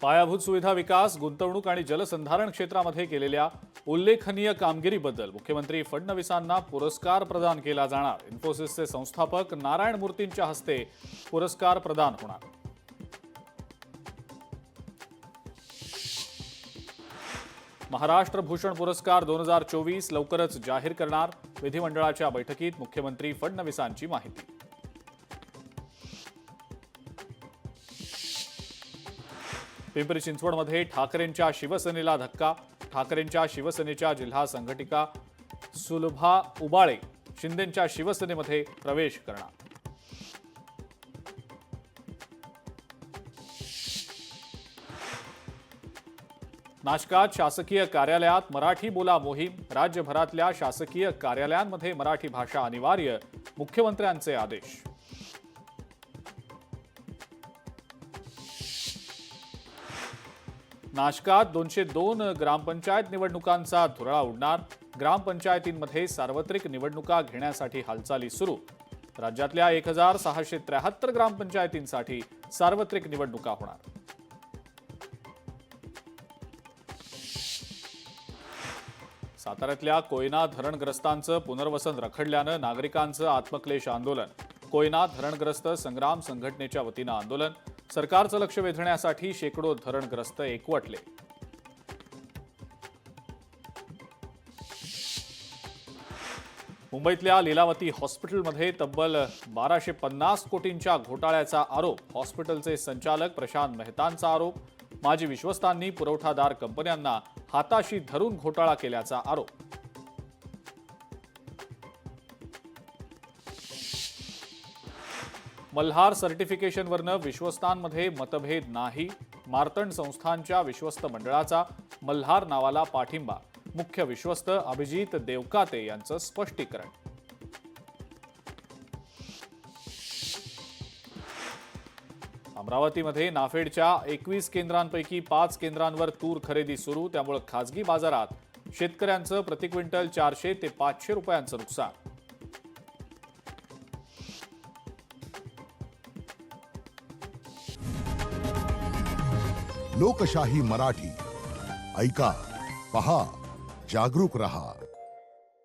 पायाभूत सुविधा विकास, गुंतवणूक आणि जलसंधारण क्षेत्रामध्ये केलेल्या उल्लेखनीय कामगिरीबद्दल मुख्यमंत्री फडणवीसांना पुरस्कार प्रदान केला जाणार। इन्फोसिसचे संस्थापक नारायण मूर्तींच्या हस्ते पुरस्कार प्रदान होणार। महाराष्ट्र भूषण पुरस्कार 2024 लवकरच जाहीर करणार। विधिमंडळाच्या बैठकीत मुख्यमंत्री फडणवीसांची माहिती। पिंपरी चिंचवडमध्ये ठाकरेंच्या शिवसेनेला धक्का। ठाकरेंच्या शिवसेनेच्या जिल्हा संघटिका सुलभा उबाळे शिंदेंच्या शिवसेनेमध्ये प्रवेश करणार। नाशकात शासकीय कार्यालयात मराठी बोला मोहीम। राज्यभरातल्या शासकीय कार्यालयांमध्ये मराठी भाषा अनिवार्य, मुख्यमंत्र्यांचे आदेश। नाशकात 202 ग्रामपंचायत निवडणुकांचा धुरळा उडणार। ग्रामपंचायतींमध्ये सार्वत्रिक निवडणुका घेण्यासाठी हालचाली सुरू। राज्यातल्या 1673 ग्रामपंचायतींसाठी सार्वत्रिक निवडणुका होणार। साताऱ्यातल्या कोयना धरणग्रस्तांचं पुनर्वसन रखडल्यानं नागरिकांचं आत्मक्लेश आंदोलन। कोयना धरणग्रस्त संग्राम संघटनेच्या वतीनं आंदोलन। सरकारचं लक्ष वेधण्यासाठी शेकडो धरणग्रस्त एकवटले। मुंबईतल्या लीलावती हॉस्पिटलमध्ये तब्बल 1250 कोटींच्या घोटाळ्याचा आरोप। हॉस्पिटलचे संचालक प्रशांत मेहतांचा आरोप। माजी विश्वस्तांनी पुरवठादार कंपन्यांना हाताशी धरून घोटाळा केल्याचा आरोप। मल्हार सर्टिफिकेशनवरनं विश्वस्तांमध्ये मतभेद नाही। मार्तंड संस्थांच्या विश्वस्त मंडळाचा मल्हार नावाला पाठिंबा। मुख्य विश्वस्त अभिजित देवकाते यांचं स्पष्टीकरण। अमरावतीमध्ये नाफेडच्या 21 केंद्रांपैकी 5 केंद्रांवर तूर खरेदी सुरू। त्यामुळे खासगी बाजारात शेतकऱ्यांचं प्रति क्विंटल 400 ते 500 रुपयांचं नुकसान। लोकशाही मराठी ऐका, पहा, जागरूक रहा।